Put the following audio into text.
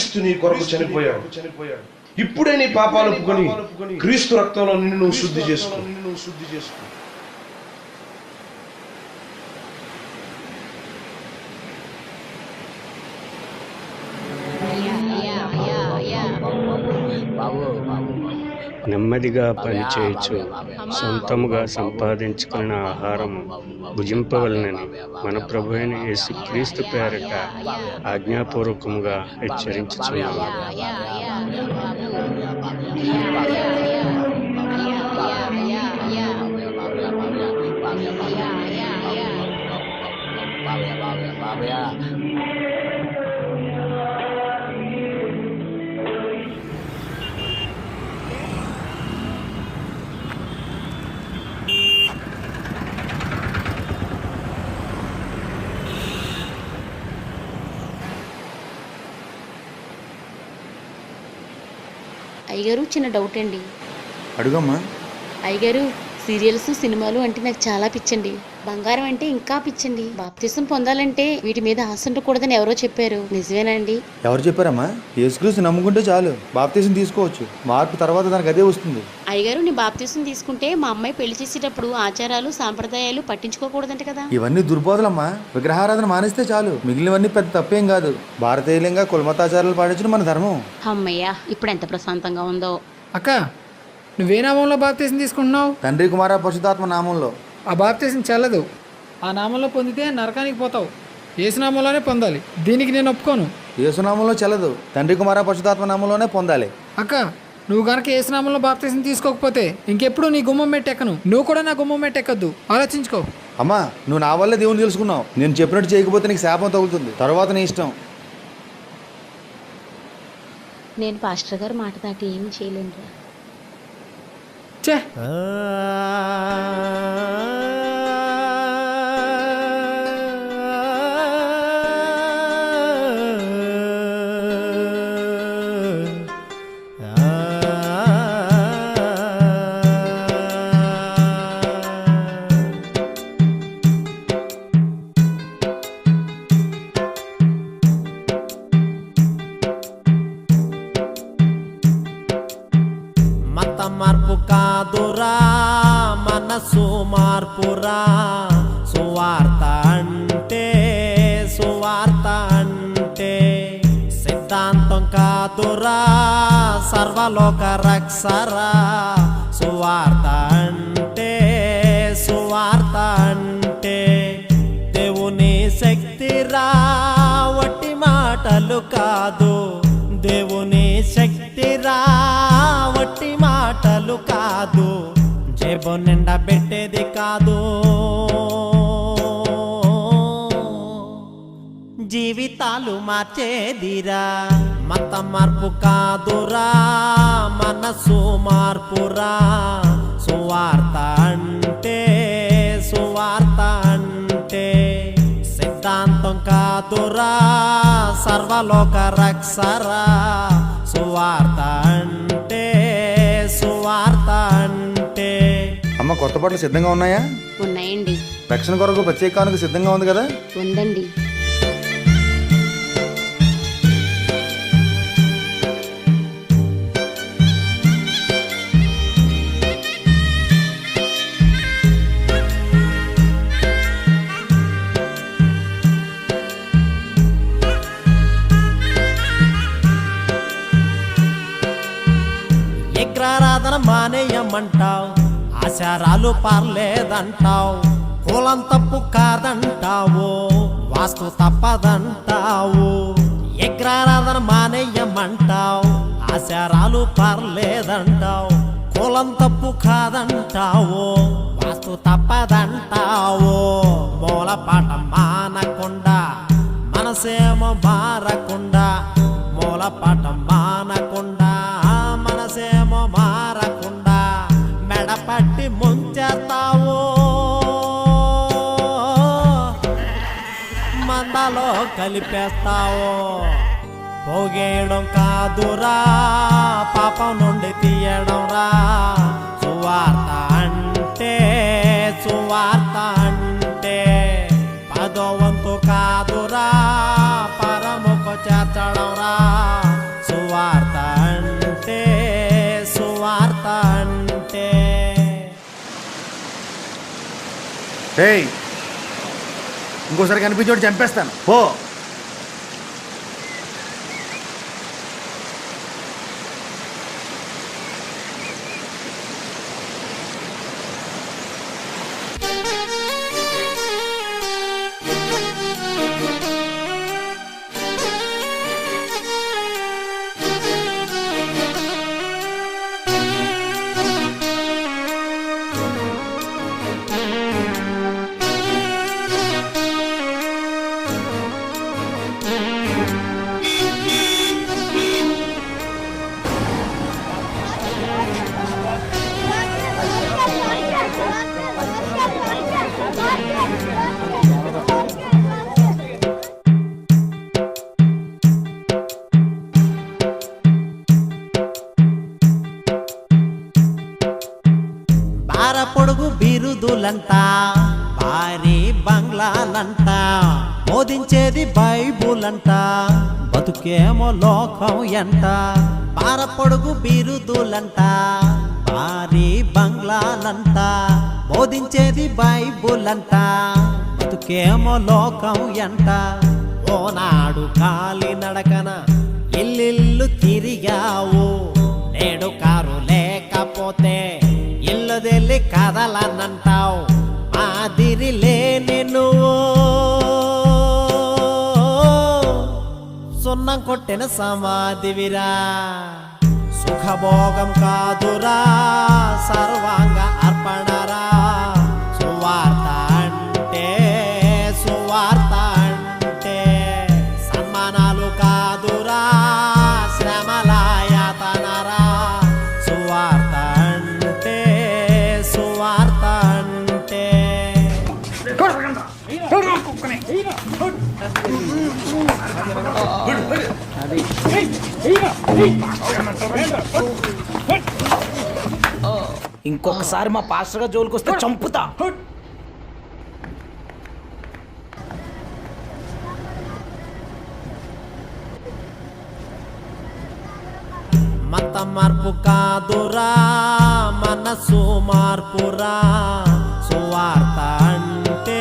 క్రీస్తు నీ కొరకు చనిపోయాడు. ఇప్పుడే నీ పాపాలు ఒప్పుకొని క్రీస్తు రక్తంలో నిన్ను నువ్వు శుద్ధి చేసుకో. నెమ్మదిగా పనిచేయచ్చు సొంతముగా సంపాదించుకున్న ఆహారం భుజింపవలనని మన ప్రభు అయిన యేసుక్రీస్తు పేరట ఆజ్ఞాపూర్వకముగా హెచ్చరించుచున్నాము. అయ్యగారు, చిన్న డౌట్ అండి. అడుగమ్మా. అయ్యగారు, సీరియల్స్ సినిమాలు అంటే నాకు చాలా పిచ్చండి. బంగారం అంటే ఇంకా పిచ్చండి. బాప్తిసం పొందాలంటే వీటి మీద ఆశ ఉండకూడదని ఎవరో చెప్పారు, నిజమేనండి? ఎవరు చెప్పారమ్మా? యేసుక్రీస్తు నమ్ముకుంటే చాలు బాప్తిసం తీసుకోవచ్చు. మార్పు తర్వాత దానికి అదే వస్తుంది. అయ్యగారు, నీ బాప్తిసం తీసుకుంటే మా అమ్మాయి పెళ్లి చేసేటప్పుడు ఆచారాలు సాంప్రదాయాలు పట్టించుకోకూడదంట కదా? ఇవన్నీ దుర్బోధలమ్మా. విగ్రహారాధన మానేస్తే చాలు, మిగిలినవన్నీ పెద్ద తప్పేం కాదు. భారతీయంగా కులమతాచారాలు పాటించడం మన ధర్మం. అమ్మయ్యా, ఇప్పుడు ఎంత ప్రశాంతంగా ఉందో. అక్క, నువ్వే నామంలో బాప్తిసం తీసుకుంటున్నావు? తండ్రి కుమార పరిశుద్ధాత్మ నామంలో. ఆ బాప్తిసం చెల్లదు. ఆ నామంలో పొందితే నరకానికి పోతావు. యేసునామంలోనే పొందాలి. దీనికి నేను ఒప్పుకోను. యేసునామంలో చెల్లదు, తండ్రి కుమార పరిశుద్ధాత్మ నామంలోనే పొందాలి. అక్క, నువ్వు గనక యేసునామంలో బాప్తిసం తీసుకోకపోతే ఇంకెప్పుడు నీ గుమ్మం మెట్టెక్కను. నువ్వు కూడా నా గుమ్మం మెట్టెక్కద్దు. ఆలోచించుకో. అమ్మా, నువ్వు నా వల్లే దేవుని తెలుసుకున్నావు. నేను చెప్పినట్టు చేయకపోతే నీకు శాపం తగులుతుంది. తర్వాత నీ ఇష్టం. నేను పాస్టర్ గారు మాట దాటి ఏమి చేయలేనురా. చే మార్పు కాదురా, మనసు మార్పురా. సువార్త అంటే సిద్ధాంతం కాదురా, సర్వలోక రక్షరా. సువార్త అంటే దేవుని శక్తిరా, వట్టి మాటలు కాదు. దేవుని శక్తిరా, వట్టి మాటలు కాదు. జేబు నిండా పెట్టేది కాదు, జీవితాలు మార్చేదిరా. మత మార్పు కాదురా, మనసు మార్పురా. సువార్త అంటే సిద్ధాంతం కాదురా, సర్వలోక రక్షరా. సువార్త అంటే అమ్మ, కొత్త బట్టలు సిద్ధంగా ఉన్నాయా? ఉన్నాయండి. రక్షణ కొరకు ప్రత్యేకానికి సిద్ధంగా ఉంది కదా? ఉందండి. విగ్రహారాధన మానేయమంటావు, ఆచారాలు పార్లేదంటావు. కులం తప్పు కాదంటావు, వాస్తు తప్పదంటావు. విగ్రహారాధన మానేయమంటావు, ఆచారాలు పార్లేదంటావు. కులం తప్పు కాదంటావు, వాస్తు తప్పదంటావు. మూలపాఠం మానకుండా, మనసేమో మారకుండా. మూలపాఠం మానకుండా, మనసేమో మారకుండా. మెడపట్టి ముంచేస్తావు, మందలో కలిపేస్తావు. పోగేయడం కాదురా, పాపం నుండి తీయడం రా. సువార్త అంటే పదో వంతు కాదురా, పరముకు చేర్చడం రా. ఏయ్, ఇంకోసారి కనిపించోడు చంపేస్తాను పో. బార పొడుగు బిరుదులంట, భారీ బంగ్లాలంట, బోధించేది బైబుల్ అంట, బతుకేమో లోకం ఎంట. బార పొడుగు బిరుదులంట, భారీ బంగ్లాలంట, బోధించేది బైబుల్ అంట, బతుకేమో లోకం ఎంట. ఓనాడు కాలి నడకన ఇల్లిల్లు తిరిగావు, నేడు కారు లేకపోతే ఇల్లుదెల్లి కదలనంటావు. మాదిరి లేని నువ్వు సున్నం కొట్టిన సమాధివిరా. సుఖభోగం కాదురా, సర్వాంగ అర్పణరా. సువార్త అంటే, సువార్త అంటే సన్మానాలు కాదురా, శ్రమలాయాతనరా. సువార్త అంటే, సువార్త అంటే. ఇంకొకసారి మా పాస్టర్ గా జోలికి వస్తే చంపుతా. మత మార్పు కాదురా, మనసు మార్పురా. సువార్త అంటే